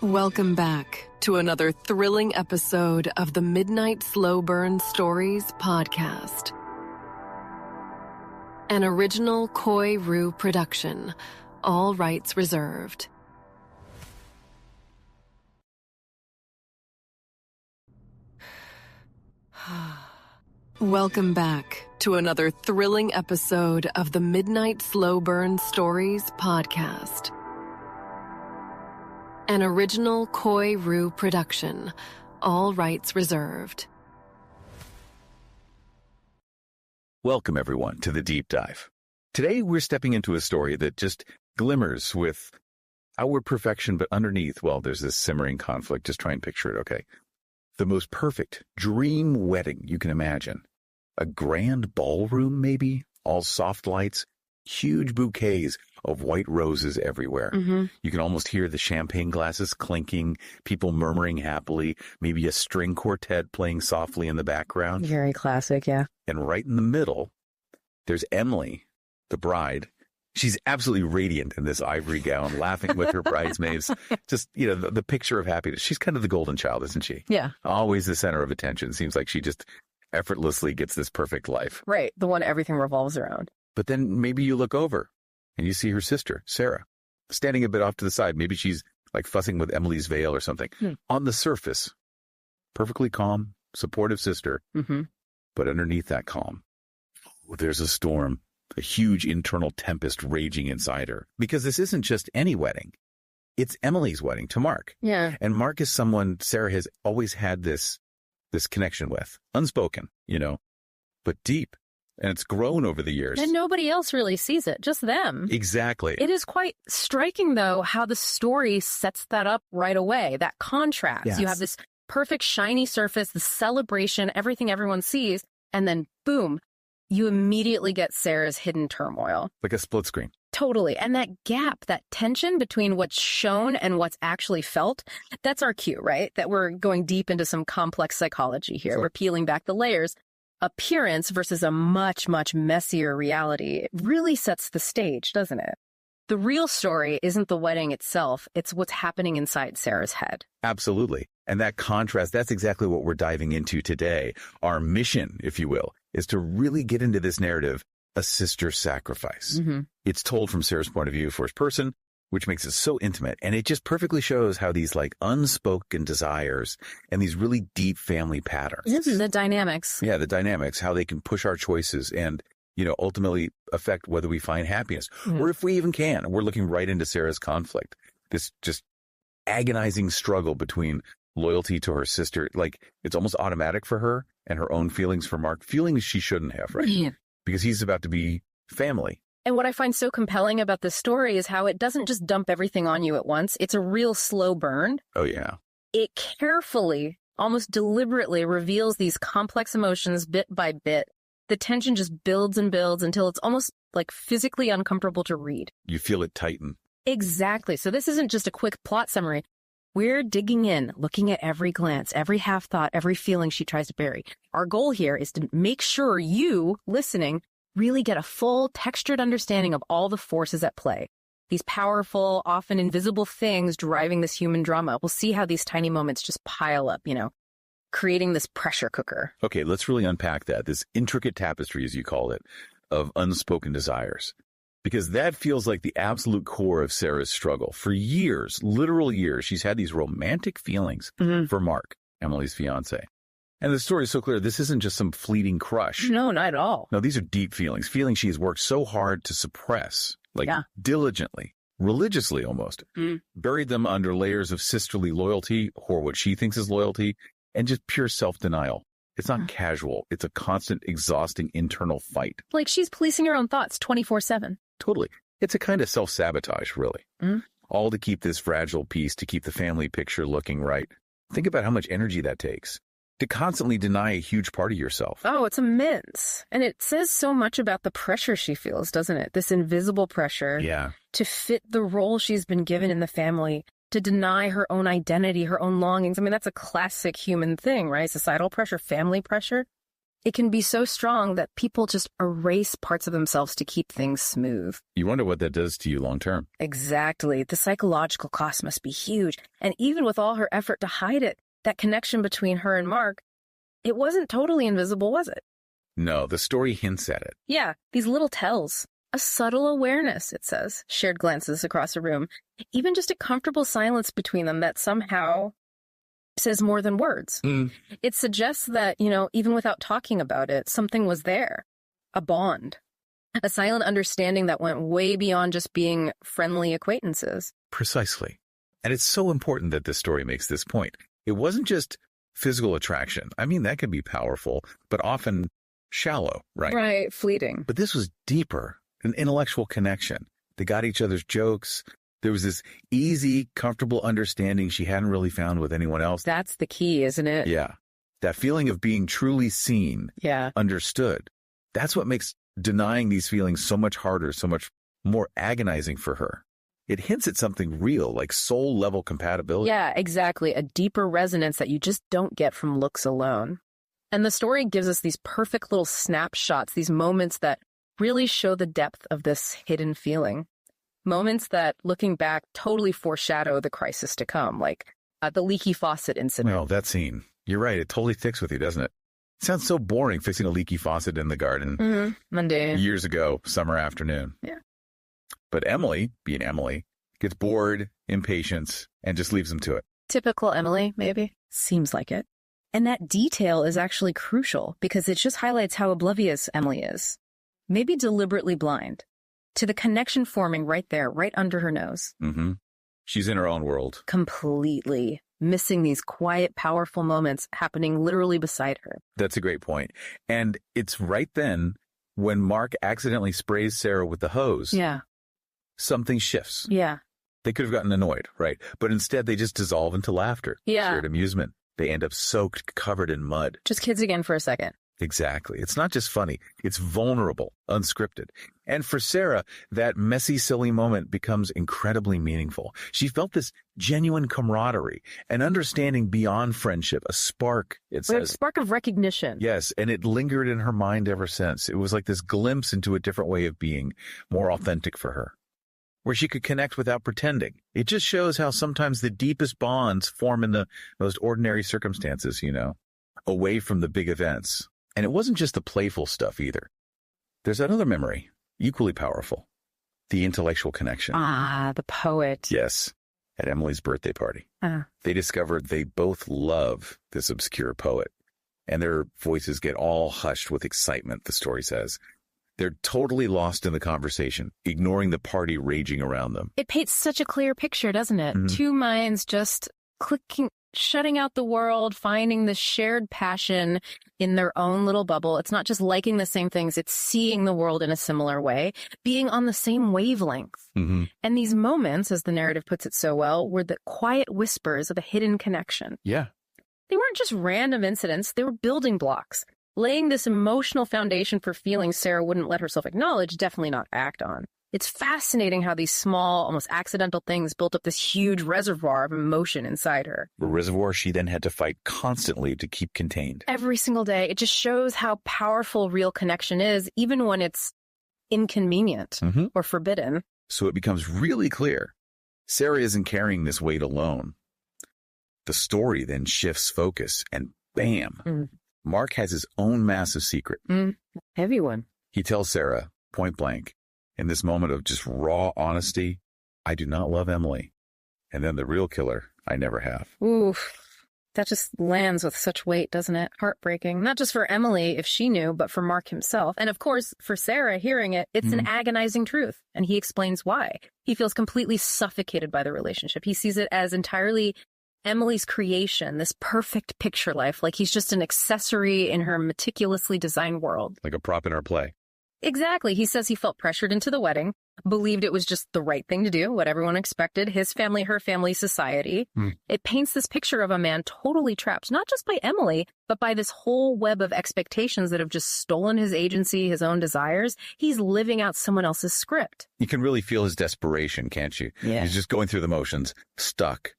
Welcome back to another thrilling episode of the Midnight Slow Burn Stories podcast. An original Koi Rue production, all rights reserved. Welcome back to another thrilling episode of the Midnight Slow Burn Stories podcast. An original Koi Rue production, all rights reserved. Welcome, everyone, to the Deep Dive. Today, we're stepping into a story that just glimmers with outward perfection, but underneath, well, there's this simmering conflict. Just try and picture it, okay? The most perfect dream wedding you can imagine. A grand ballroom, maybe? All soft lights, huge bouquets of white roses everywhere. You can almost hear the champagne glasses clinking, people murmuring happily, maybe a string quartet playing softly in the background. Very classic, yeah. And right in the middle, there's Emily, the bride. She's absolutely radiant in this ivory gown, laughing with her bridesmaids. Just, the picture of happiness. She's kind of the golden child, isn't she? Yeah. Always the center of attention. Seems like she just effortlessly gets this perfect life. Right. The one everything revolves around. But then maybe you look over and you see her sister, Sarah, standing a bit off to the side. Maybe she's like fussing with Emily's veil or something. On the surface, perfectly calm, supportive sister. But underneath that calm, there's a storm, a huge internal tempest raging inside her. Because this isn't just any wedding. It's Emily's wedding to Mark. Yeah. And Mark is someone Sarah has always had this connection with. Unspoken, but deep. And it's grown over the years. And nobody else really sees it, just them. Exactly. It is quite striking, though, how the story sets that up right away, that contrast. Yes. You have this perfect shiny surface, the celebration, everything everyone sees, and then boom, you immediately get Sarah's hidden turmoil. Like a split screen. Totally. And that gap, that tension between what's shown and what's actually felt, that's our cue, right? That we're going deep into some complex psychology here. Sure. We're peeling back the layers. Appearance versus a much, much messier reality. It really sets the stage, doesn't it? The real story isn't the wedding itself. It's what's happening inside Sarah's head. Absolutely. And that contrast, that's exactly what we're diving into today. Our mission, if you will, is to really get into this narrative, a sister sacrifice. It's told from Sarah's point of view, first person, which makes it so intimate. And it just perfectly shows how these unspoken desires and these really deep family patterns. The dynamics. Yeah, the dynamics, how they can push our choices and, ultimately affect whether we find happiness or if we even can. We're looking right into Sarah's conflict. This just agonizing struggle between loyalty to her sister. It's almost automatic for her and her own feelings for Mark, feelings she shouldn't have, right? Yeah. Because he's about to be family. And what I find so compelling about this story is how it doesn't just dump everything on you at once. It's a real slow burn. Oh, yeah. It carefully, almost deliberately reveals these complex emotions bit by bit. The tension just builds and builds until it's almost physically uncomfortable to read. You feel it tighten. Exactly. So this isn't just a quick plot summary. We're digging in, looking at every glance, every half thought, every feeling she tries to bury. Our goal here is to make sure you, listening, really get a full, textured understanding of all the forces at play. These powerful, often invisible things driving this human drama. We'll see how these tiny moments just pile up, creating this pressure cooker. Okay, let's really unpack that, this intricate tapestry, as you call it, of unspoken desires. Because that feels like the absolute core of Sarah's struggle. For years, literal years, she's had these romantic feelings for Mark, Emily's fiancé. And the story is so clear, this isn't just some fleeting crush. No, not at all. No, these are deep feelings she has worked so hard to suppress, diligently, religiously almost. Buried them under layers of sisterly loyalty, or what she thinks is loyalty, and just pure self-denial. It's not casual. It's a constant, exhausting internal fight. Like she's policing her own thoughts 24/7. Totally. It's a kind of self-sabotage, really. All to keep this fragile peace, to keep the family picture looking right. Think about how much energy that takes. To constantly deny a huge part of yourself. Oh, it's immense. And it says so much about the pressure she feels, doesn't it? This invisible pressure to fit the role she's been given in the family, to deny her own identity, her own longings. I mean, that's a classic human thing, right? Societal pressure, family pressure. It can be so strong that people just erase parts of themselves to keep things smooth. You wonder what that does to you long term. Exactly. The psychological cost must be huge. And even with all her effort to hide it, that connection between her and Mark, it wasn't totally invisible, was it? No, the story hints at it. Yeah, these little tells. A subtle awareness, it says, shared glances across a room, even just a comfortable silence between them that somehow says more than words. It suggests that, even without talking about it, something was there. A bond. A silent understanding that went way beyond just being friendly acquaintances. Precisely. And it's so important that this story makes this point. It wasn't just physical attraction. I mean, that can be powerful, but often shallow, right? Right, fleeting. But this was deeper, an intellectual connection. They got each other's jokes. There was this easy, comfortable understanding she hadn't really found with anyone else. That's the key, isn't it? Yeah. That feeling of being truly seen, understood. That's what makes denying these feelings so much harder, so much more agonizing for her. It hints at something real, like soul-level compatibility. Yeah, exactly. A deeper resonance that you just don't get from looks alone. And the story gives us these perfect little snapshots, these moments that really show the depth of this hidden feeling. Moments that, looking back, totally foreshadow the crisis to come, like the leaky faucet incident. Well, that scene. You're right. It totally sticks with you, doesn't it? It sounds so boring, fixing a leaky faucet in the garden. Mundane. Years ago, summer afternoon. Yeah. But Emily, being Emily, gets bored, impatient, and just leaves him to it. Typical Emily, maybe. Seems like it. And that detail is actually crucial because it just highlights how oblivious Emily is. Maybe deliberately blind to the connection forming right there, right under her nose. She's in her own world. Completely missing these quiet, powerful moments happening literally beside her. That's a great point. And it's right then when Mark accidentally sprays Sarah with the hose. Yeah. Something shifts. Yeah. They could have gotten annoyed, right? But instead they just dissolve into laughter. Yeah. Shared amusement. They end up soaked, covered in mud. Just kids again for a second. Exactly. It's not just funny. It's vulnerable, unscripted. And for Sarah, that messy, silly moment becomes incredibly meaningful. She felt this genuine camaraderie, an understanding beyond friendship, a spark, it says. A spark of recognition. Yes, and it lingered in her mind ever since. It was like this glimpse into a different way of being, more authentic for her, where she could connect without pretending. It just shows how sometimes the deepest bonds form in the most ordinary circumstances, away from the big events. And it wasn't just the playful stuff either. There's another memory, equally powerful, the intellectual connection. Ah, the poet. Yes, at Emily's birthday party. They discovered they both love this obscure poet, and their voices get all hushed with excitement, the story says. They're totally lost in the conversation, ignoring the party raging around them. It paints such a clear picture, doesn't it? Two minds just clicking, shutting out the world, finding this shared passion in their own little bubble. It's not just liking the same things, it's seeing the world in a similar way, being on the same wavelength. And these moments, as the narrative puts it so well, were the quiet whispers of a hidden connection. Yeah. They weren't just random incidents, they were building blocks, laying this emotional foundation for feelings Sarah wouldn't let herself acknowledge, definitely not act on. It's fascinating how these small, almost accidental things built up this huge reservoir of emotion inside her. A reservoir she then had to fight constantly to keep contained. Every single day. It just shows how powerful real connection is, even when it's inconvenient or forbidden. So it becomes really clear. Sarah isn't carrying this weight alone. The story then shifts focus, and bam, Mark has his own massive secret. Heavy one. He tells Sarah, point blank, in this moment of just raw honesty, I do not love Emily. And then the real killer, I never have. Oof. That just lands with such weight, doesn't it? Heartbreaking. Not just for Emily, if she knew, but for Mark himself. And of course, for Sarah, hearing it, it's an agonizing truth. And he explains why. He feels completely suffocated by the relationship. He sees it as entirely Emily's creation, this perfect picture life, like he's just an accessory in her meticulously designed world. Like a prop in her play. Exactly. He says he felt pressured into the wedding, believed it was just the right thing to do, what everyone expected, his family, her family, society. It paints this picture of a man totally trapped, not just by Emily, but by this whole web of expectations that have just stolen his agency, his own desires. He's living out someone else's script. You can really feel his desperation, can't you? Yeah. He's just going through the motions, stuck.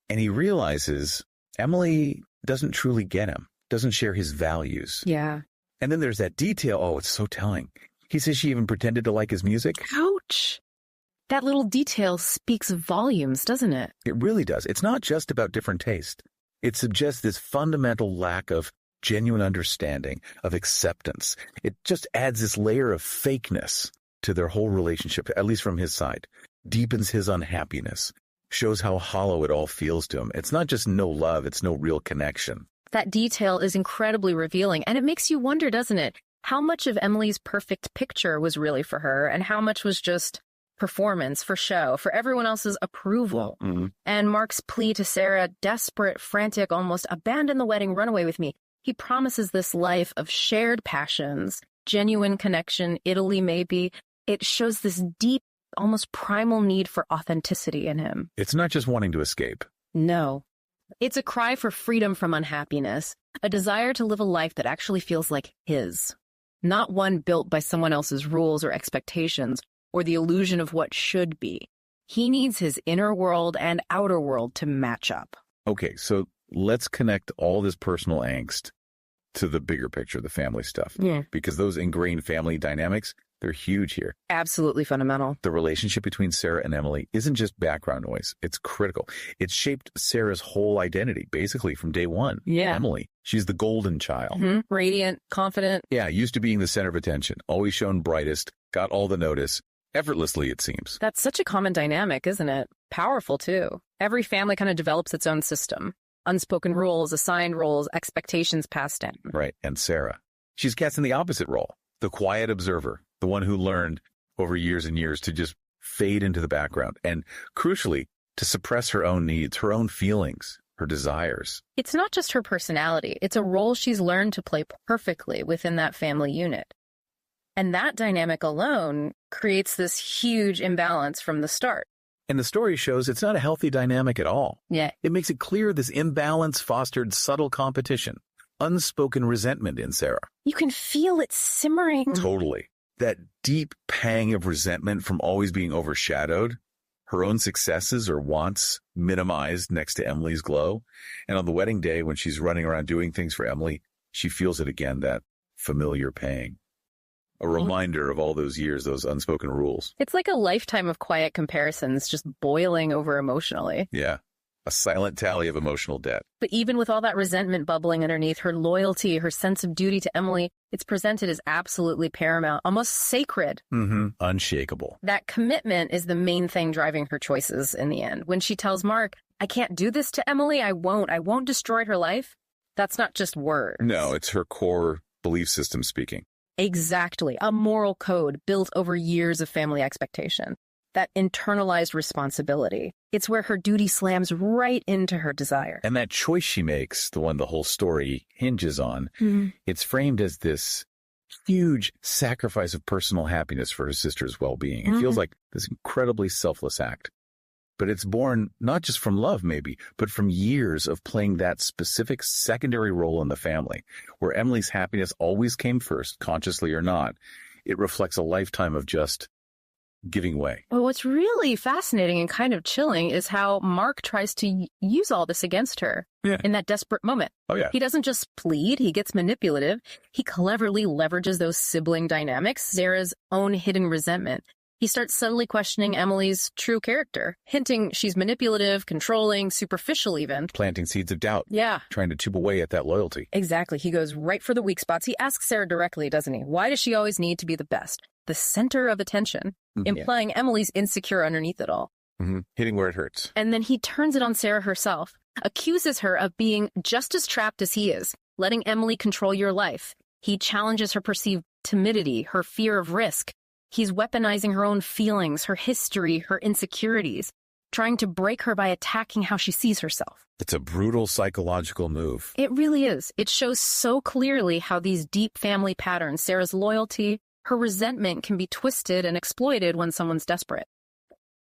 And he realizes Emily doesn't truly get him. doesn't share his values. Yeah. And then there's that detail. Oh, it's so telling. He says she even pretended to like his music. Ouch. That little detail speaks volumes, doesn't it? It really does. It's not just about different taste. It suggests this fundamental lack of genuine understanding, of acceptance. It just adds this layer of fakeness to their whole relationship, at least from his side. Deepens his unhappiness. Shows how hollow it all feels to him. It's not just no love, it's no real connection. That detail is incredibly revealing, and it makes you wonder, doesn't it? How much of Emily's perfect picture was really for her, and how much was just performance, for show, for everyone else's approval. Mm-hmm. And Mark's plea to Sarah, desperate, frantic, almost abandon the wedding, run away with me. He promises this life of shared passions, genuine connection, Italy maybe. It shows this deep, almost primal need for authenticity in him. It's not just wanting to escape. No. It's a cry for freedom from unhappiness, a desire to live a life that actually feels like his, not one built by someone else's rules or expectations or the illusion of what should be. He needs his inner world and outer world to match up. Okay, so let's connect all this personal angst to the bigger picture, the family stuff. Yeah. Because those ingrained family dynamics, they're huge here. Absolutely fundamental. The relationship between Sarah and Emily isn't just background noise. It's critical. It's shaped Sarah's whole identity, basically from day one. Yeah. Emily, she's the golden child. Mm-hmm. Radiant, confident. Yeah, used to being the center of attention, always shown brightest, got all the notice, effortlessly it seems. That's such a common dynamic, isn't it? Powerful, too. Every family kind of develops its own system. Unspoken rules, assigned roles, expectations passed down. Right, and Sarah. She's cast in the opposite role, the quiet observer, the one who learned over years and years to just fade into the background and, crucially, to suppress her own needs, her own feelings, her desires. It's not just her personality. It's a role she's learned to play perfectly within that family unit. And that dynamic alone creates this huge imbalance from the start. And the story shows it's not a healthy dynamic at all. Yeah. It makes it clear this imbalance fostered subtle competition, unspoken resentment in Sarah. You can feel it simmering. Totally. That deep pang of resentment from always being overshadowed, her own successes or wants minimized next to Emily's glow. And on the wedding day, when she's running around doing things for Emily, she feels it again, that familiar pang. A reminder of all those years, those unspoken rules. It's like a lifetime of quiet comparisons just boiling over emotionally. Yeah. A silent tally of emotional debt. But even with all that resentment bubbling underneath, her loyalty, her sense of duty to Emily, it's presented as absolutely paramount, almost sacred. Mm-hmm. Unshakable. That commitment is the main thing driving her choices in the end. When she tells Mark, I can't do this to Emily, I won't destroy her life, that's not just words. No, it's her core belief system speaking. Exactly. A moral code built over years of family expectation. That internalized responsibility. It's where her duty slams right into her desire. And that choice she makes, the one the whole story hinges on, it's framed as this huge sacrifice of personal happiness for her sister's well-being. It feels like this incredibly selfless act. But it's born not just from love, maybe, but from years of playing that specific secondary role in the family, where Emily's happiness always came first, consciously or not. It reflects a lifetime of just giving way. Well, what's really fascinating and kind of chilling is how Mark tries to use all this against her in that desperate moment. Oh, yeah. He doesn't just plead, he gets manipulative. He cleverly leverages those sibling dynamics, Sarah's own hidden resentment. He starts subtly questioning Emily's true character, hinting she's manipulative, controlling, superficial even. Planting seeds of doubt. Yeah. Trying to chip away at that loyalty. Exactly. He goes right for the weak spots. He asks Sarah directly, doesn't he? Why does she always need to be the best? The center of attention, implying Emily's insecure underneath it all. Hitting where it hurts. And then he turns it on Sarah herself, accuses her of being just as trapped as he is, letting Emily control your life. He challenges her perceived timidity, her fear of risk. He's weaponizing her own feelings, her history, her insecurities, trying to break her by attacking how she sees herself. It's a brutal psychological move. It really is. It shows so clearly how these deep family patterns, Sarah's loyalty, her resentment, can be twisted and exploited when someone's desperate.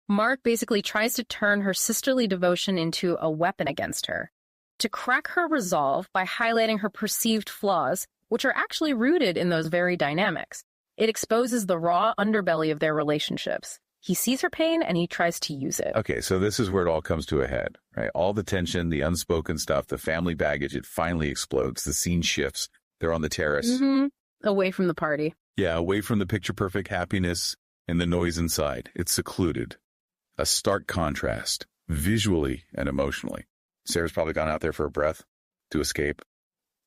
Mark basically tries to turn her sisterly devotion into a weapon against her, to crack her resolve by highlighting her perceived flaws, which are actually rooted in those very dynamics. It exposes the raw underbelly of their relationships. He sees her pain and he tries to use it. Okay, so this is where it all comes to a head, right? All the tension, the unspoken stuff, the family baggage, it finally explodes. The scene shifts. They're on the terrace. Mm-hmm. Away from the party. Yeah, away from the picture-perfect happiness and the noise inside. It's secluded. A stark contrast, visually and emotionally. Sarah's probably gone out there for a breath to escape,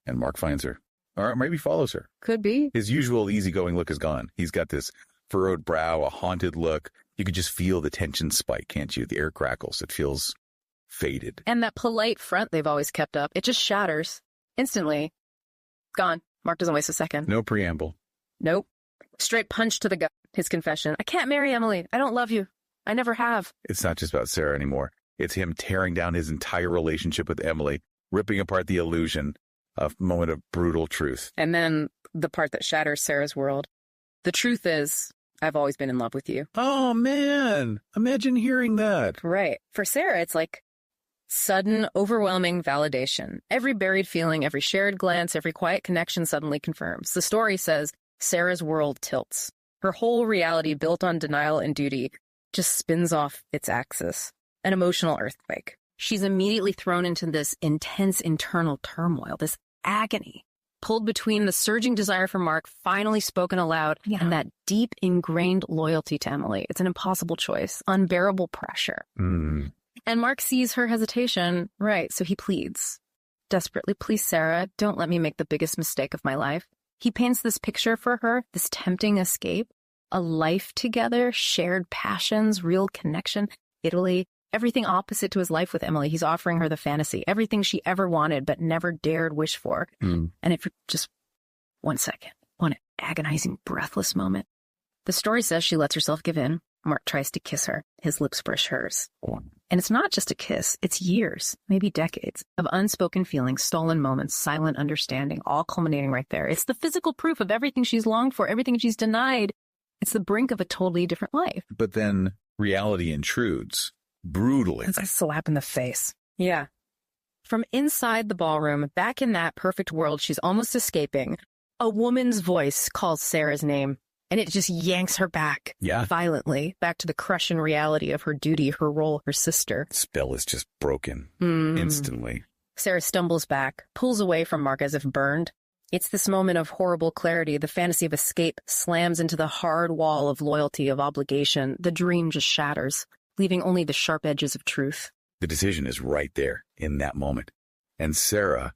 and Mark finds her. Or maybe follows her. Could be. His usual easygoing look is gone. He's got this furrowed brow, a haunted look. You could just feel the tension spike, can't you? The air crackles. It feels faded. And that polite front they've always kept up, it just shatters. Instantly. Gone. Mark doesn't waste a second. No preamble. Nope. Straight punch to the gut. His confession. I can't marry Emily. I don't love you. I never have. It's not just about Sarah anymore. It's him tearing down his entire relationship with Emily, ripping apart the illusion, a moment of brutal truth. And then the part that shatters Sarah's world. The truth is, I've always been in love with you. Oh, man. Imagine hearing that. Right. For Sarah, it's like sudden, overwhelming validation. Every buried feeling, every shared glance, every quiet connection suddenly confirms. The story says Sarah's world tilts. Her whole reality, built on denial and duty, just spins off its axis. An emotional earthquake. She's immediately thrown into this intense internal turmoil, this agony, pulled between the surging desire for Mark, finally spoken aloud, and that deep, ingrained loyalty to Emily. It's an impossible choice, unbearable pressure. Mm. And Mark sees her hesitation, right, so he pleads. Desperately, please, Sarah, don't let me make the biggest mistake of my life. He paints this picture for her, this tempting escape, a life together, shared passions, real connection, Italy, everything opposite to his life with Emily. He's offering her the fantasy, everything she ever wanted but never dared wish for. And if for just 1 second, one agonizing, breathless moment, the story says she lets herself give in. Mark tries to kiss her. His lips brush hers. And it's not just a kiss. It's years, maybe decades, of unspoken feelings, stolen moments, silent understanding, all culminating right there. It's the physical proof of everything she's longed for, everything she's denied. It's the brink of a totally different life. But then reality intrudes brutally. It's a slap in the face. Yeah. From inside the ballroom, back in that perfect world she's almost escaping, a woman's voice calls Sarah's name. And it just yanks her back violently, back to the crushing reality of her duty, her role, her sister. Spell is just broken instantly. Sarah stumbles back, pulls away from Mark as if burned. It's this moment of horrible clarity. The fantasy of escape slams into the hard wall of loyalty, of obligation. The dream just shatters, leaving only the sharp edges of truth. The decision is right there in that moment. And Sarah,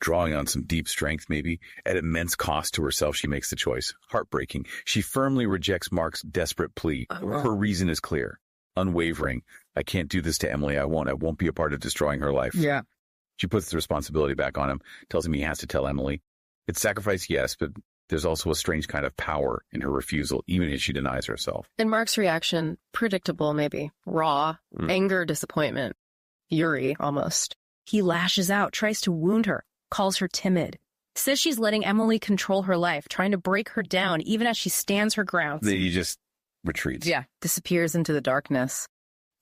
drawing on some deep strength maybe, at immense cost to herself, she makes the choice. Heartbreaking. She firmly rejects Mark's desperate plea. Her reason is clear, unwavering. I can't do this to Emily. I won't be a part of destroying her life. Yeah. She puts the responsibility back on him, tells him he has to tell Emily. It's sacrifice, yes, but there's also a strange kind of power in her refusal, even as she denies herself. And Mark's reaction, predictable maybe, raw, anger, disappointment, fury almost. He lashes out, tries to wound her, calls her timid, says she's letting Emily control her life, trying to break her down even as she stands her ground. He just retreats. Yeah. Disappears into the darkness,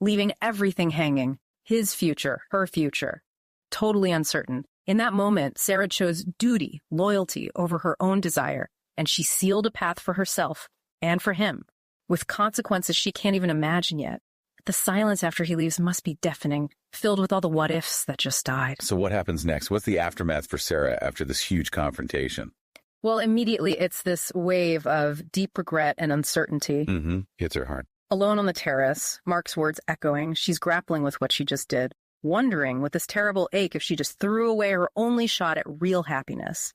leaving everything hanging. His future, her future, totally uncertain. In that moment, Sarah chose duty, loyalty over her own desire, and she sealed a path for herself and for him, with consequences she can't even imagine yet. The silence after he leaves must be deafening, filled with all the what-ifs that just died. So what happens next? What's the aftermath for Sarah after this huge confrontation? Well, immediately it's this wave of deep regret and uncertainty. Hits her hard. Alone on the terrace, Mark's words echoing, she's grappling with what she just did, wondering with this terrible ache if she just threw away her only shot at real happiness.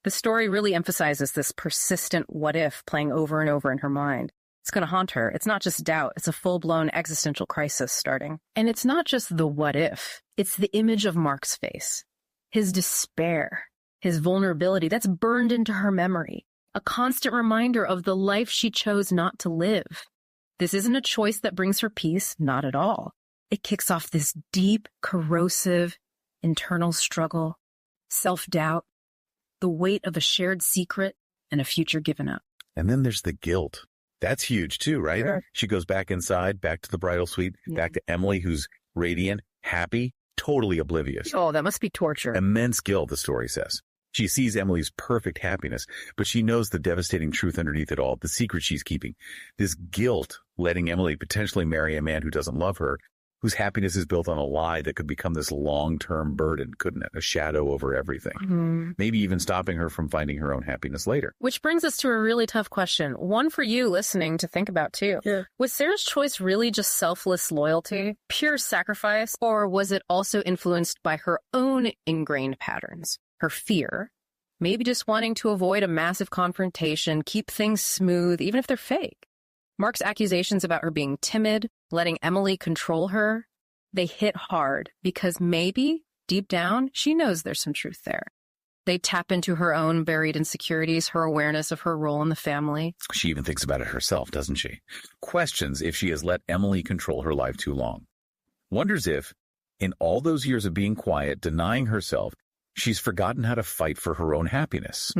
The story really emphasizes this persistent what-if playing over and over in her mind. It's going to haunt her. It's not just doubt. It's a full-blown existential crisis starting. And it's not just the what-if. It's the image of Mark's face. His despair. His vulnerability. That's burned into her memory. A constant reminder of the life she chose not to live. This isn't a choice that brings her peace. Not at all. It kicks off this deep, corrosive, internal struggle, self-doubt, the weight of a shared secret, and a future given up. And then there's the guilt. That's huge too, right? Sure. She goes back inside, back to the bridal suite, back to Emily, who's radiant, happy, totally oblivious. Oh, that must be torture. Immense guilt, the story says. She sees Emily's perfect happiness, but she knows the devastating truth underneath it all, the secret she's keeping. This guilt letting Emily potentially marry a man who doesn't love her, whose happiness is built on a lie that could become this long-term burden, couldn't it? A shadow over everything. Maybe even stopping her from finding her own happiness later. Which brings us to a really tough question. One for you listening to think about too. Yeah. Was Sarah's choice really just selfless loyalty, pure sacrifice, or was it also influenced by her own ingrained patterns? Her fear, maybe just wanting to avoid a massive confrontation, keep things smooth, even if they're fake. Mark's accusations about her being timid, letting Emily control her, they hit hard because maybe, deep down, she knows there's some truth there. They tap into her own buried insecurities, her awareness of her role in the family. She even thinks about it herself, doesn't she? Questions if she has let Emily control her life too long. Wonders if, in all those years of being quiet, denying herself, she's forgotten how to fight for her own happiness.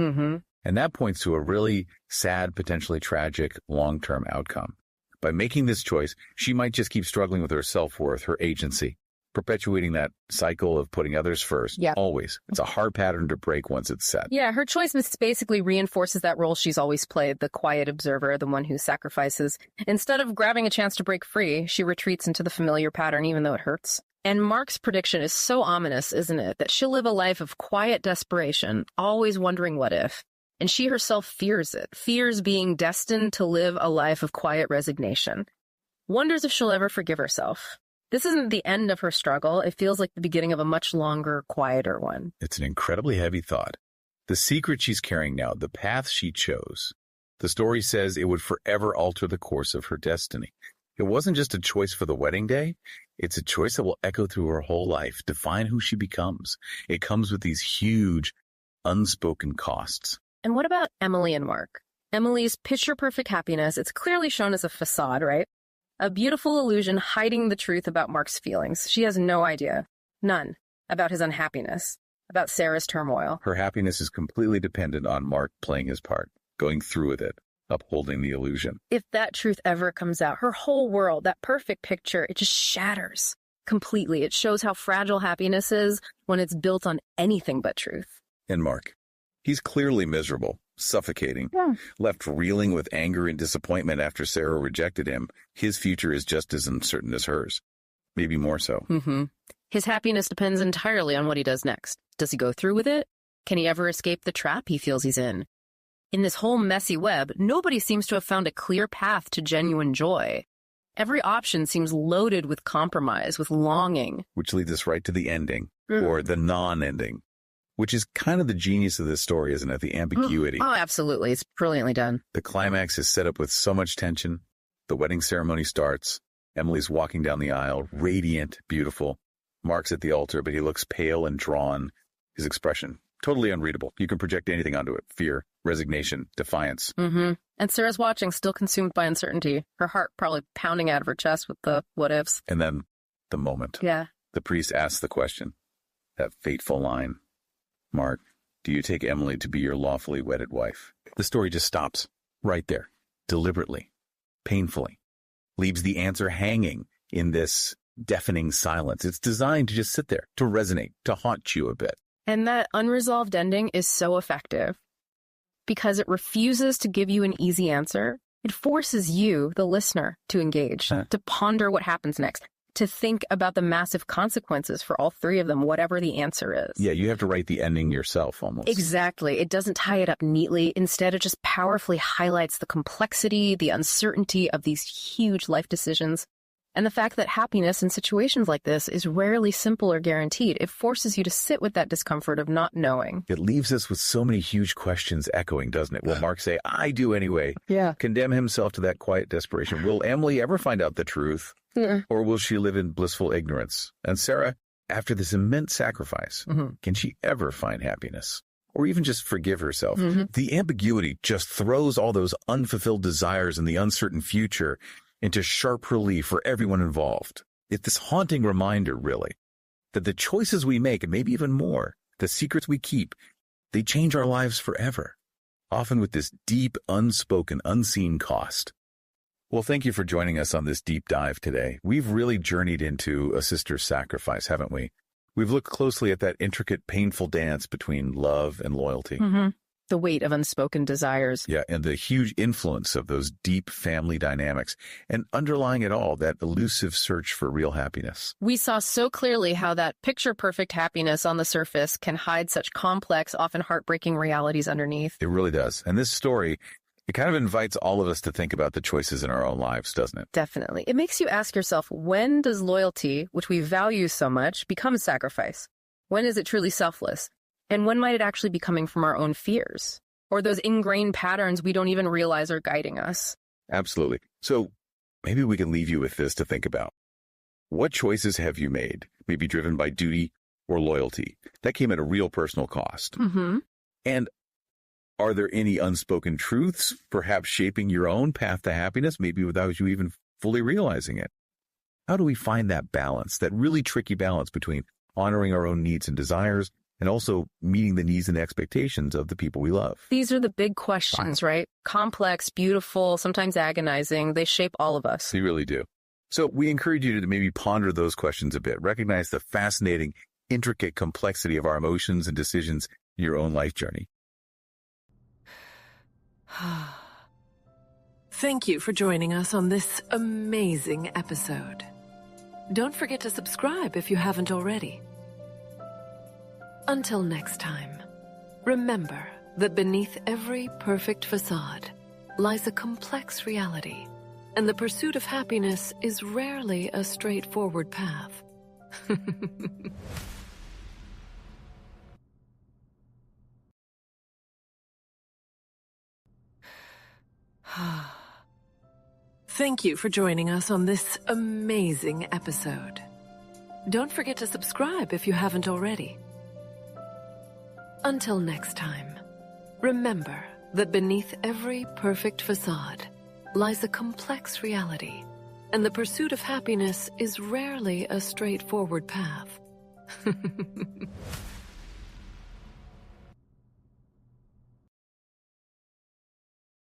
And that points to a really sad, potentially tragic, long-term outcome. By making this choice, she might just keep struggling with her self-worth, her agency, perpetuating that cycle of putting others first. Yeah. Always. It's a hard pattern to break once it's set. Yeah, her choice basically reinforces that role she's always played, the quiet observer, the one who sacrifices. Instead of grabbing a chance to break free, she retreats into the familiar pattern, even though it hurts. And Mark's prediction is so ominous, isn't it? That she'll live a life of quiet desperation, always wondering what if. And she herself fears it, fears being destined to live a life of quiet resignation. Wonders if she'll ever forgive herself. This isn't the end of her struggle. It feels like the beginning of a much longer, quieter one. It's an incredibly heavy thought. The secret she's carrying now, the path she chose. The story says it would forever alter the course of her destiny. It wasn't just a choice for the wedding day. It's a choice that will echo through her whole life, define who she becomes. It comes with these huge, unspoken costs. And what about Emily and Mark? Emily's picture-perfect happiness, it's clearly shown as a facade, right? A beautiful illusion hiding the truth about Mark's feelings. She has no idea, none, about his unhappiness, about Sarah's turmoil. Her happiness is completely dependent on Mark playing his part, going through with it, upholding the illusion. If that truth ever comes out, her whole world, that perfect picture, it just shatters completely. It shows how fragile happiness is when it's built on anything but truth. And Mark, he's clearly miserable, suffocating, left reeling with anger and disappointment after Sarah rejected him. His future is just as uncertain as hers, maybe more so. His happiness depends entirely on what he does next. Does he go through with it? Can he ever escape the trap he feels he's in? In this whole messy web, nobody seems to have found a clear path to genuine joy. Every option seems loaded with compromise, with longing. Which leads us right to the ending, or the non-ending, which is kind of the genius of this story, isn't it? The ambiguity. Oh, absolutely. It's brilliantly done. The climax is set up with so much tension. The wedding ceremony starts. Emily's walking down the aisle, radiant, beautiful. Mark's at the altar, but he looks pale and drawn. His expression, totally unreadable. You can project anything onto it. Fear, resignation, defiance. And Sarah's watching, still consumed by uncertainty. Her heart probably pounding out of her chest with the what-ifs. And then the moment. Yeah. The priest asks the question, that fateful line. Mark, do you take Emily to be your lawfully wedded wife? The story just stops right there, deliberately, painfully, leaves the answer hanging in this deafening silence. It's designed to just sit there, to resonate, to haunt you a bit. And that unresolved ending is so effective because it refuses to give you an easy answer. It forces you, the listener, to engage, to ponder what happens next, to think about the massive consequences for all three of them, whatever the answer is. Yeah, you have to write the ending yourself almost. Exactly. It doesn't tie it up neatly. Instead, it just powerfully highlights the complexity, the uncertainty of these huge life decisions, and the fact that happiness in situations like this is rarely simple or guaranteed. It forces you to sit with that discomfort of not knowing. It leaves us with so many huge questions echoing, doesn't it? Will Mark say, I do anyway? Yeah. Condemn himself to that quiet desperation. Will Emily ever find out the truth? Or will she live in blissful ignorance? And Sarah, after this immense sacrifice, can she ever find happiness? Or even just forgive herself? The ambiguity just throws all those unfulfilled desires and the uncertain future into sharp relief for everyone involved. It's this haunting reminder, really, that the choices we make, and maybe even more, the secrets we keep, they change our lives forever, often with this deep, unspoken, unseen cost. Well, thank you for joining us on this deep dive today. We've really journeyed into a sister's sacrifice, haven't we? We've looked closely at that intricate, painful dance between love and loyalty. The weight of unspoken desires. Yeah, and the huge influence of those deep family dynamics, and underlying it all, that elusive search for real happiness. We saw so clearly how that picture-perfect happiness on the surface can hide such complex, often heartbreaking realities underneath. It really does. And this story, it kind of invites all of us to think about the choices in our own lives, doesn't it? Definitely. It makes you ask yourself, when does loyalty, which we value so much, become a sacrifice? When is it truly selfless? And when might it actually be coming from our own fears? Or those ingrained patterns we don't even realize are guiding us? Absolutely. So maybe we can leave you with this to think about. What choices have you made, maybe driven by duty or loyalty, that came at a real personal cost? Mm-hmm. And are there any unspoken truths, perhaps shaping your own path to happiness, maybe without you even fully realizing it? How do we find that balance, that really tricky balance between honoring our own needs and desires and also meeting the needs and expectations of the people we love? These are the big questions, right? Complex, beautiful, sometimes agonizing. They shape all of us. They really do. So we encourage you to maybe ponder those questions a bit. Recognize the fascinating, intricate complexity of our emotions and decisions in your own life journey. Thank you for joining us on this amazing episode. Don't forget to subscribe if you haven't already. Until next time, remember that beneath every perfect facade lies a complex reality, and the pursuit of happiness is rarely a straightforward path. Thank you for joining us on this amazing episode. Don't forget to subscribe if you haven't already. Until next time, remember that beneath every perfect facade lies a complex reality, and the pursuit of happiness is rarely a straightforward path.